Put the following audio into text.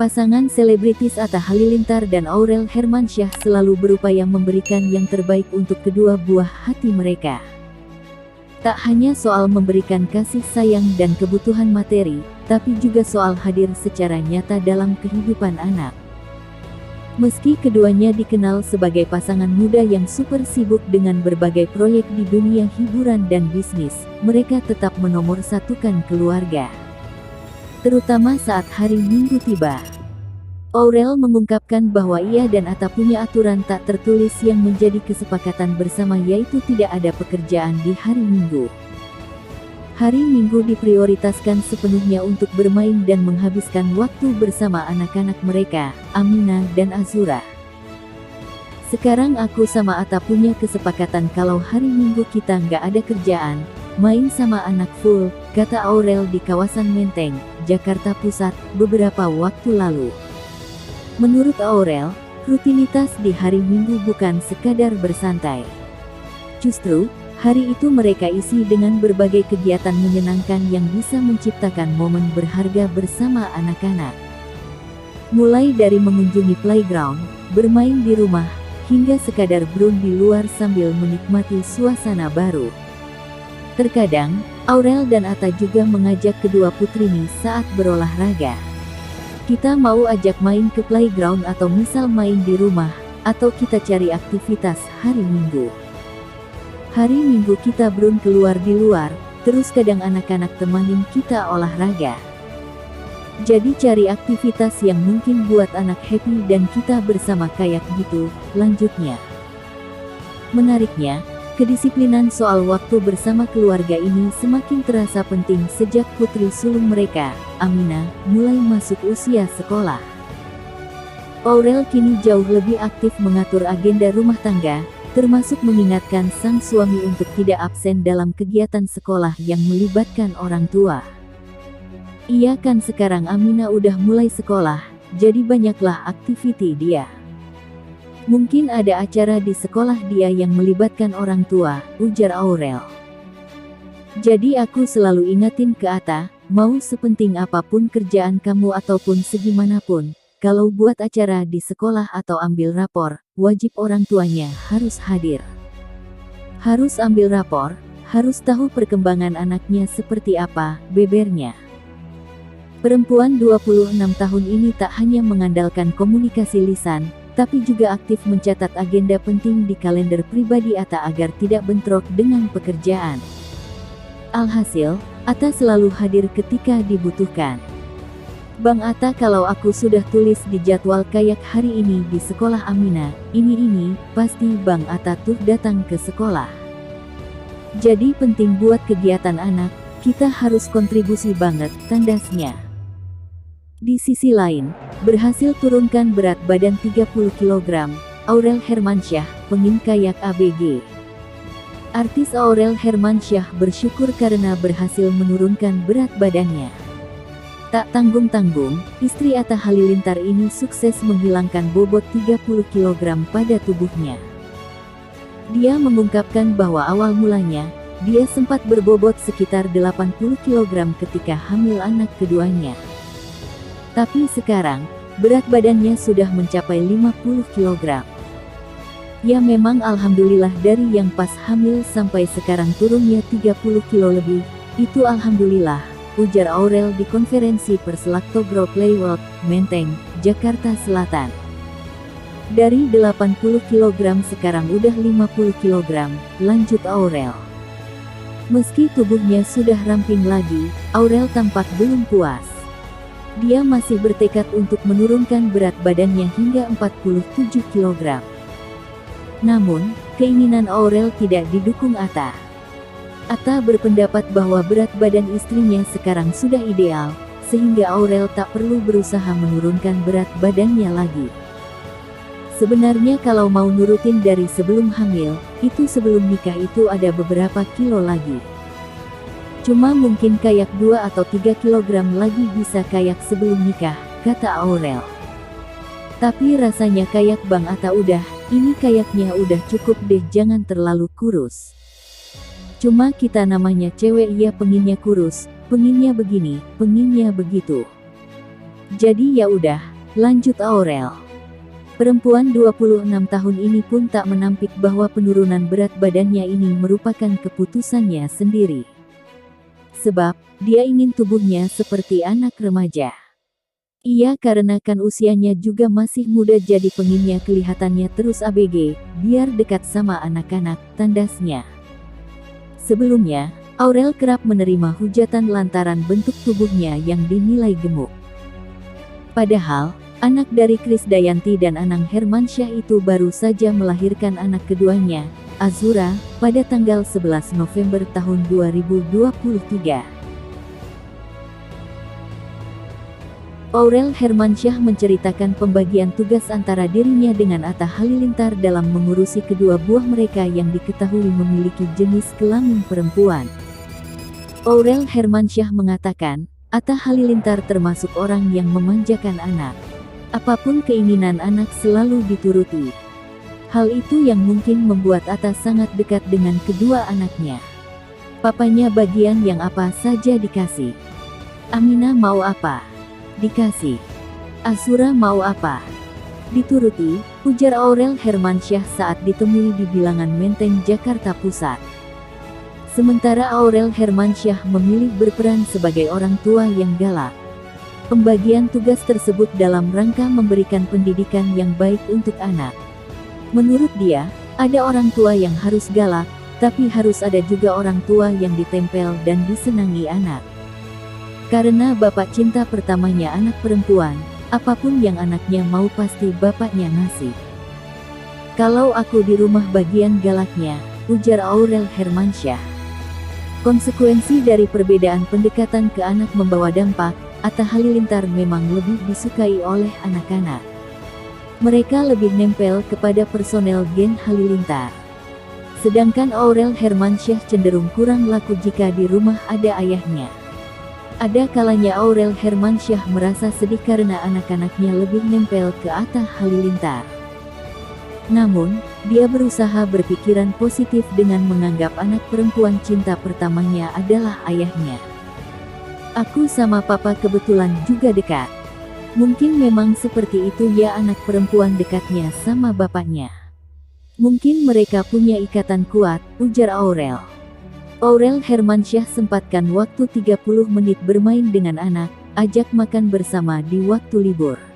Pasangan selebritis Atta Halilintar dan Aurel Hermansyah selalu berupaya memberikan yang terbaik untuk kedua buah hati mereka. Tak hanya soal memberikan kasih sayang dan kebutuhan materi, tapi juga soal hadir secara nyata dalam kehidupan anak. Meski keduanya dikenal sebagai pasangan muda yang super sibuk dengan berbagai proyek di dunia hiburan dan bisnis, mereka tetap menomorsatukan keluarga. Terutama saat hari Minggu tiba. Aurel mengungkapkan bahwa ia dan Atta punya aturan tak tertulis yang menjadi kesepakatan bersama, yaitu tidak ada pekerjaan di hari Minggu. Hari Minggu diprioritaskan sepenuhnya untuk bermain dan menghabiskan waktu bersama anak-anak mereka, Amina dan Azura. Sekarang aku sama Atta punya kesepakatan kalau hari Minggu kita nggak ada kerjaan, main sama anak full, kata Aurel di kawasan Menteng, Jakarta Pusat, beberapa waktu lalu. Menurut Aurel, rutinitas di hari Minggu bukan sekadar bersantai. Justru, hari itu mereka isi dengan berbagai kegiatan menyenangkan yang bisa menciptakan momen berharga bersama anak-anak. Mulai dari mengunjungi playground, bermain di rumah, hingga sekadar brun di luar sambil menikmati suasana baru. Terkadang, Aurel dan Atta juga mengajak kedua putrinya saat berolahraga. Kita mau ajak main ke playground atau misal main di rumah, atau kita cari aktivitas hari Minggu. Hari Minggu kita brun keluar di luar, terus kadang anak-anak temanin kita olahraga. Jadi cari aktivitas yang mungkin buat anak happy dan kita bersama kayak gitu, lanjutnya. Menariknya, kedisiplinan soal waktu bersama keluarga ini semakin terasa penting sejak putri sulung mereka, Amina, mulai masuk usia sekolah. Aurel kini jauh lebih aktif mengatur agenda rumah tangga, termasuk mengingatkan sang suami untuk tidak absen dalam kegiatan sekolah yang melibatkan orang tua. Iya kan sekarang Amina udah mulai sekolah, jadi banyaklah aktiviti dia. Mungkin ada acara di sekolah dia yang melibatkan orang tua, ujar Aurel. Jadi aku selalu ingatin ke Atta, mau sepenting apapun kerjaan kamu ataupun segimanapun, kalau buat acara di sekolah atau ambil rapor, wajib orang tuanya harus hadir. Harus ambil rapor, harus tahu perkembangan anaknya seperti apa, bebernya. Perempuan 26 tahun ini tak hanya mengandalkan komunikasi lisan, tapi juga aktif mencatat agenda penting di kalender pribadi Atta agar tidak bentrok dengan pekerjaan. Alhasil, Atta selalu hadir ketika dibutuhkan. Bang Atta, kalau aku sudah tulis di jadwal kayak hari ini di sekolah Amina, ini, pasti Bang Atta tuh datang ke sekolah. Jadi penting buat kegiatan anak, kita harus kontribusi banget, tandasnya. Di sisi lain, berhasil turunkan berat badan 30 kg, Aurel Hermansyah, pengin-kayak ABG. Artis Aurel Hermansyah bersyukur karena berhasil menurunkan berat badannya. Tak tanggung-tanggung, istri Atta Halilintar ini sukses menghilangkan bobot 30 kg pada tubuhnya. Dia mengungkapkan bahwa awal mulanya, dia sempat berbobot sekitar 80 kg ketika hamil anak keduanya. Tapi sekarang, berat badannya sudah mencapai 50 kg. Ya memang alhamdulillah dari yang pas hamil sampai sekarang turunnya 30 kilo lebih, itu alhamdulillah, ujar Aurel di konferensi pers Laktogro Playworld, Menteng, Jakarta Selatan. Dari 80 kg sekarang udah 50 kg, lanjut Aurel. Meski tubuhnya sudah ramping lagi, Aurel tampak belum puas. Dia masih bertekad untuk menurunkan berat badannya hingga 47 kg. Namun, keinginan Aurel tidak didukung Atta. Atta berpendapat bahwa berat badan istrinya sekarang sudah ideal, sehingga Aurel tak perlu berusaha menurunkan berat badannya lagi. Sebenarnya kalau mau nurutin dari sebelum hamil, itu sebelum nikah itu ada beberapa kilo lagi. Cuma mungkin kayak 2 atau 3 kg lagi bisa kayak sebelum nikah, kata Aurel. Tapi rasanya kayak Bang Atta ini kayaknya udah cukup deh, jangan terlalu kurus. Cuma kita namanya cewek ya penginnya kurus, penginnya begini, penginnya begitu. Jadi ya udah, lanjut Aurel. Perempuan 26 tahun ini pun tak menampik bahwa penurunan berat badannya ini merupakan keputusannya sendiri. Sebab, dia ingin tubuhnya seperti anak remaja. Ia karenakan usianya juga masih muda jadi pengennya kelihatannya terus ABG, biar dekat sama anak-anak, tandasnya. Sebelumnya, Aurel kerap menerima hujatan lantaran bentuk tubuhnya yang dinilai gemuk. Padahal, anak dari Krisdayanti dan Anang Hermansyah itu baru saja melahirkan anak keduanya, Azura, pada tanggal 11 November tahun 2023. Aurel Hermansyah menceritakan pembagian tugas antara dirinya dengan Atta Halilintar dalam mengurusi kedua buah mereka yang diketahui memiliki jenis kelamin perempuan. Aurel Hermansyah mengatakan, Atta Halilintar termasuk orang yang memanjakan anak. Apapun keinginan anak selalu dituruti. Hal itu yang mungkin membuat Atta sangat dekat dengan kedua anaknya. Papanya bagian yang apa saja dikasih. Aminah mau apa? Dikasih. Azura mau apa? Dituruti, ujar Aurel Hermansyah saat ditemui di Bilangan Menteng, Jakarta Pusat. Sementara Aurel Hermansyah memilih berperan sebagai orang tua yang galak. Pembagian tugas tersebut dalam rangka memberikan pendidikan yang baik untuk anak. Menurut dia, ada orang tua yang harus galak, tapi harus ada juga orang tua yang ditempel dan disenangi anak. Karena bapak cinta pertamanya anak perempuan, apapun yang anaknya mau pasti bapaknya ngasih. Kalau aku di rumah bagian galaknya, ujar Aurel Hermansyah. Konsekuensi dari perbedaan pendekatan ke anak membawa dampak, Atta Halilintar memang lebih disukai oleh anak-anak. Mereka lebih nempel kepada personel Gen Halilintar. Sedangkan Aurel Hermansyah cenderung kurang laku jika di rumah ada ayahnya. Ada kalanya Aurel Hermansyah merasa sedih karena anak-anaknya lebih nempel ke Atta Halilintar. Namun, dia berusaha berpikiran positif dengan menganggap anak perempuan cinta pertamanya adalah ayahnya. Aku sama papa kebetulan juga dekat. Mungkin memang seperti itu ya anak perempuan dekatnya sama bapaknya. Mungkin mereka punya ikatan kuat, ujar Aurel. Aurel Hermansyah sempatkan waktu 30 menit bermain dengan anak, ajak makan bersama di waktu libur.